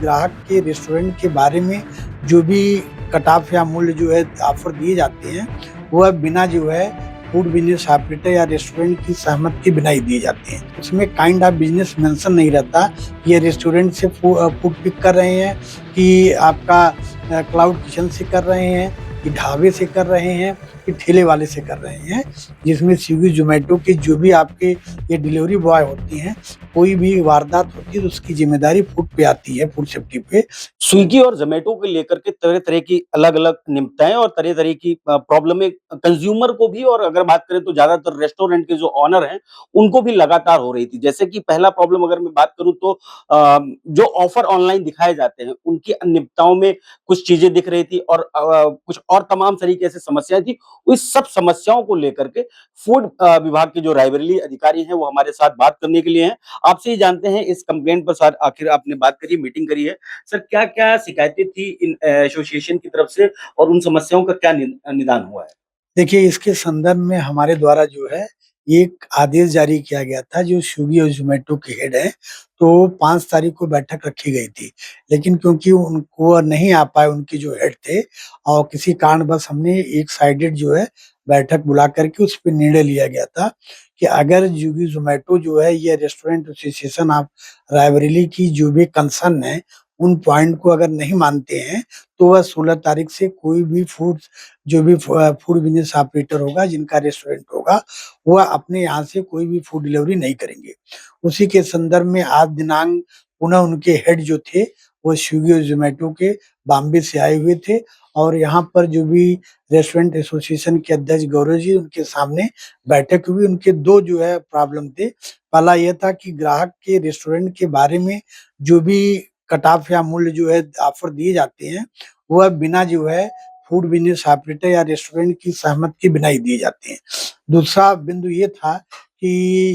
ग्राहक के रेस्टोरेंट के बारे में जो भी कट ऑफ या मूल्य जो है ऑफर दिए जाते हैं, वह बिना जो है फूड बिज़नेस ऑपरेटर या रेस्टोरेंट की सहमति के बिना ही दिए जाते हैं। उसमें काइंड ऑफ बिज़नेस मेंशन नहीं रहता कि ये रेस्टोरेंट से फूड पिक कर रहे हैं, कि आपका क्लाउड किचन से कर रहे हैं, कि ढाबे से कर रहे हैं, कि ठेले वाले से कर रहे हैं। जिसमें स्विगी, ज़ोमैटो के जो भी आपके ये डिलीवरी बॉय होते हैं, कोई भी वारदात होती है तो उसकी ज़िम्मेदारी फूड पे आती है, फूड सेफ्टी पे। स्विगी और ज़ोमैटो को लेकर के तरह-तरह की अलग-अलग निम्नताएँ और तरह-तरह की प्रॉब्लमें कंज़्यूमर को भी और अगर बात करें तो ज़्यादातर रेस्टोरेंट के जो ओनर हैं, उनको भी लगातार हो रही थी। जैसे कि पहला प्रॉब्लम अगर मैं बात करूँ तो जो ऑफ़र ऑनलाइन दिखाए जाते हैं, उनकी अनियमितताओं में कुछ चीज़ें दिख रही थी और कुछ और तमाम तरीके से समस्याएँ थी। इस सब समस्याओं को लेकर के फूड विभाग के जो रायबरेली अधिकारी हैं, वो हमारे साथ बात करने के लिए हैं। आपसे ही जानते हैं इस कंप्लेंट पर सर आखिर आपने बात करी, मीटिंग करी है। सर क्या-क्या शिकायतें थी इन एसोसिएशन की तरफ से और उन समस्याओं का क्या निदान हुआ है? देखिए, इसके संदर्भ में हमारे द्वारा जो है एक आदेश जारी किया गया था, जो स्विगी और ज़ोमैटो के हेड हैं, तो 5 तारीख को बैठक रखी गई थी। लेकिन क्योंकि वो नहीं आ पाए, उनके जो हेड थे, और किसी कारणवश हमने एक साइडेड जो है बैठक बुला कर के उस पे निर्णय लिया गया था कि अगर स्विगी, ज़ोमैटो जो है ये रेस्टोरेंट एसोसिएशन ऑफ रायबरेली की जो भी कंसर्न है, उन पॉइंट को अगर नहीं मानते हैं, तो वह 16 तारीख से कोई भी जो भी फूड बिज़नेस ऑपरेटर होगा, जिनका रेस्टोरेंट होगा, वह अपने यहाँ से कोई भी फूड डिलीवरी नहीं करेंगे। उसी के संदर्भ में आज दिनांक पुनः उनके हेड जो थे, वो स्विगी और ज़ोमैटो के बॉम्बे से आए हुए थे, और यहाँ पर जो भी रेस्टोरेंट एसोसिएशन के अध्यक्ष गौरव जी, उनके सामने बैठक हुई। उनके 2 जो है प्रॉब्लम थे। पहला ये था कि ग्राहक के रेस्टोरेंट के बारे में जो भी कट ऑफ या मूल्य जो है ऑफर दिए जाते हैं, वह बिना जो है फूड बिज़नेस ऑपरेटर या रेस्टोरेंट की सहमति के बिना ही दिए जाते हैं। दूसरा बिंदु ये था कि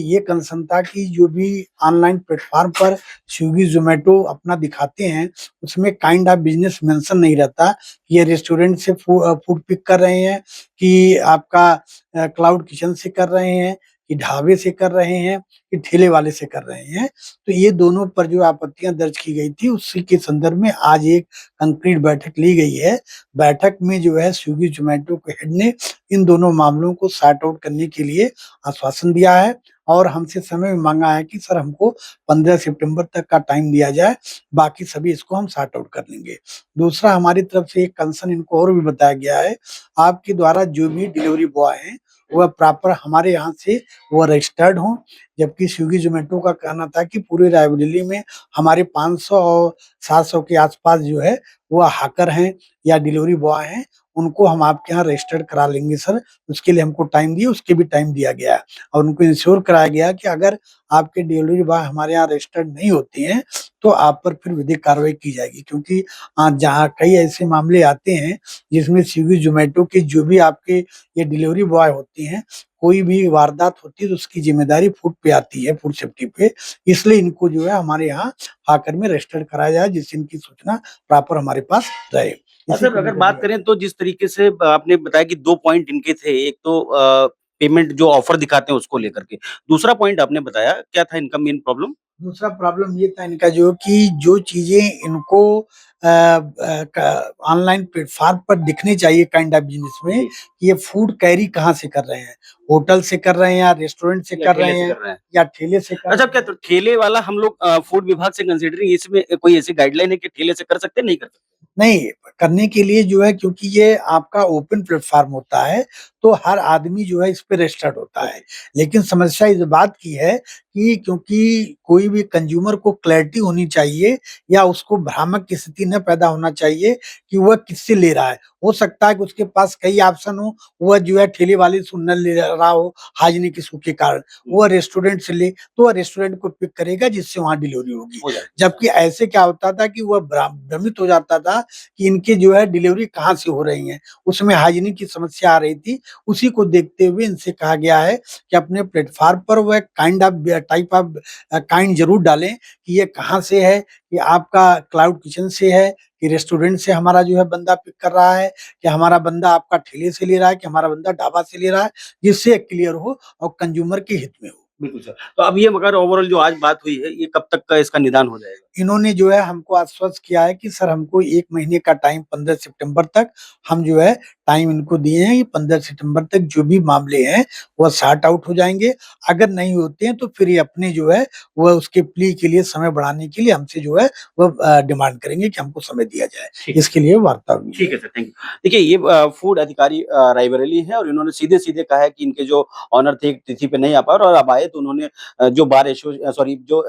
ये कंसर्न था कि जो भी ऑनलाइन प्लेटफ़ॉर्म पर स्विगी, ज़ोमैटो अपना दिखाते हैं, उसमें काइंड ऑफ बिज़नेस मेंशन नहीं रहता कि ये रेस्टोरेंट से फूड पिक कर रहे हैं, कि आपका क्लाउड किचन से कर रहे हैं, कि ढाबे से कर रहे हैं, कि ठेले वाले से कर रहे हैं। तो ये दोनों पर जो आपत्तियाँ दर्ज की गई थी, उसी के संदर्भ में आज एक कंक्रीट बैठक ली गई है। बैठक में जो है स्विगी, ज़ोमैटो के हेड ने इन दोनों मामलों को सॉर्ट आउट करने के लिए आश्वासन दिया है, और हमसे समय माँगा है कि सर हमको 15 सितंबर तक का टाइम दिया जाए, बाकी सभी इसको हम सॉर्ट आउट कर लेंगे। दूसरा, हमारी तरफ से एक कंसर्न इनको और भी बताया गया है, आपके द्वारा जो भी डिलीवरी बॉय हैं, वह प्रॉपर हमारे यहाँ से वो रजिस्टर्ड हों, जबकि स्विगी, ज़ोमैटो का कहना था कि पूरे रायबरेली में हमारे 500 और 700 के आस-पास जो है, वो हाकर हैं या डिलीवरी बॉय हैं, उनको हम आपके यहाँ रजिस्टर्ड करा लेंगे सर। उसके लिए हमको टाइम दिए, उसके भी टाइम दिया गया है, और उनको इंश्योर कराया गया कि अगर आपके डिलीवरी बॉय हमारे यहाँ रजिस्टर्ड नहीं होते हैं, तो आप पर फिर विधिक कार्रवाई की जाएगी। क्योंकि जहाँ कई ऐसे मामले आते हैं, जिसमें स्विगी, ज़ोमैटो के जो भी आपके ये डिलीवरी बॉय होते हैं, कोई भी वारदात होती है तो उसकी ज़िम्मेदारी फूड पे आती है, फूड सेफ्टी पे। इसलिए इनको जो है हमारे यहाँ आकर में रजिस्टर्ड कराया जाए, जिससे इनकी सूचना प्रॉपर हमारे पास रहे। इसी सर को अगर लेकर बात के करें तो जिस तरीके से आपने बताया कि 2 पॉइंट इनके थे, एक तो पेमेंट जो ऑफर दिखाते हैं उसको लेकर के। दूसरा पॉइंट आपने बताया, क्या था इनका मेन प्रॉब्लम? दूसरा प्रॉब्लम ये था इनका, जो कि जो चीज़ें इनको अ, क ऑनलाइन प्लेटफ़ॉर्म पर दिखनी चाहिए काइंड ऑफ बिज़नेस में, जी, कि ये फूड कैरी कहाँ से कर रहे हैं? होटल से कर रहे हैं, या रेस्टोरेंट से या कर ठेले रहे से हैं, कर रहे हैं। या ठेले से कर अच्छा रहे क्या हैं। तो ठेले वाला हम लोग फूड विभाग से कंसिडरिंग इसमें कोई ऐसी गाइडलाइन है कि ठेले से कर सकते हैं, नहीं कर सकते? नहीं, करने के लिए जो है, क्योंकि ये आपका ओपन प्लेटफ़ॉर्म होता है, तो हर आदमी जो है इस पे रजिस्टर्ड होता है। ओके, लेकिन समस्या इस बात की है कि क्योंकि कोई भी कंज़्यूमर को क्लैरिटी होनी चाहिए, या उसको भ्रामक की स्थिति न पैदा होना चाहिए कि वह किससे ले रहा है। हो सकता है कि उसके पास कई ऑप्शन हो, वह जो है ठेले वाले से न ले रहा हो हाइजीनिक इश्यू के कारण। हुँ, वह रेस्टोरेंट से ले, तो वह रेस्टोरेंट को पिक करेगा, जिससे वहाँ डिलीवरी होगी। हो जाएगी। जबकि ऐसे क्या होता था कि वह भ्रमित हो जाता था कि इनकी जो है डिलीवरी कहाँ से हो रही है, उसमें हाइजीनिक की समस्या आ रही थी। उसी को देखते हुए इनसे कहा गया है कि अपने प्लेटफ़ॉर्म पर वह kind of type of kind ज़रूर डालें कि ये कहाँ से है, कि आपका क्लाउड किचन से है, कि रेस्टोरेंट से हमारा जो है बंदा पिक कर रहा है, कि हमारा बंदा आपका ठेले से ले रहा है, कि हमारा बंदा ढाबा से ले रहा है, जिससे क्लियर हो और कंज़्यूमर के हित में हो। बिल्कुल सर। तो अब ये मगर ओवरऑल जो आज बात हुई है, ये कब तक का इसका निदान हो जाएगा? इन्होंने जो है हमको आश्वस्त किया है कि सर हमको 1 महीने का टाइम 15 सितंबर तक हम जो है टाइम इनको दिए हैं कि 15 सितंबर तक जो भी मामले हैं वह सॉर्ट आउट हो जाएँगे। अगर नहीं होते हैं तो फिर ये अपने जो है वह उसके प्ली के लिए समय बढ़ाने के लिए हमसे जो है वह डिमांड करेंगे कि हमको समय दिया जाए। ठीक इसके लिए वार्ता हुई ठीक है। है सर, थैंक यू। देखिए ये फूड अधिकारी रायबरेली हैं और इन्होंने सीधे-सीधे कहा है कि इनके जो ओनर थे एक तिथि पे नहीं आ पाए और अब आए तो उन्होंने जो सॉरी जो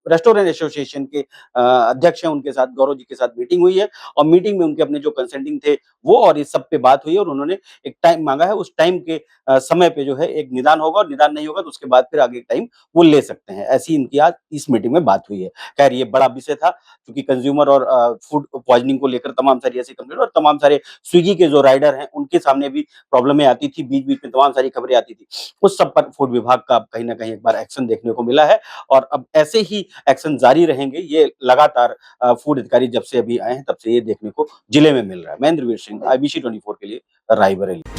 रेस्टोरेंट एसोसिएशन के अध्यक्ष हैं उनके साथ गौरव जी के साथ मीटिंग हुई है और मीटिंग में उनके अपने जो कंसल्टिंग थे वो और इस सब पे बात हुई है और उन्होंने एक टाइम माँगा है, उस टाइम के समय पे जो है एक निदान होगा और निदान नहीं होगा तो उसके बाद फिर आगे टाइम वो ले सकते हैं। ऐसी इनकी आज इस मीटिंग में बात हुई है। खैर ये बड़ा विषय था क्योंकि कंज्यूमर और फूड पॉइज़निंग को लेकर तमाम सारी ऐसी कंप्लेंट और तमाम सारे स्विगी के जो राइडर हैं, उनके सामने भी प्रॉब्लमें आती थी, बीच-बीच में तमाम सारी खबरें आती थी। उस सब पर फूड विभाग का अब कहीं न कहीं एक बार एक्शन देखने को मिला है और अब ऐसे ही एक्शन जारी रहेंगे, ये लगातार फूड अधिकारी जब से अभी आए हैं, तब से ये देखने को जिले में मिल रहा है। महेंद्र वीर सिंह, आईबीसी 24 के लिए रायबरेली।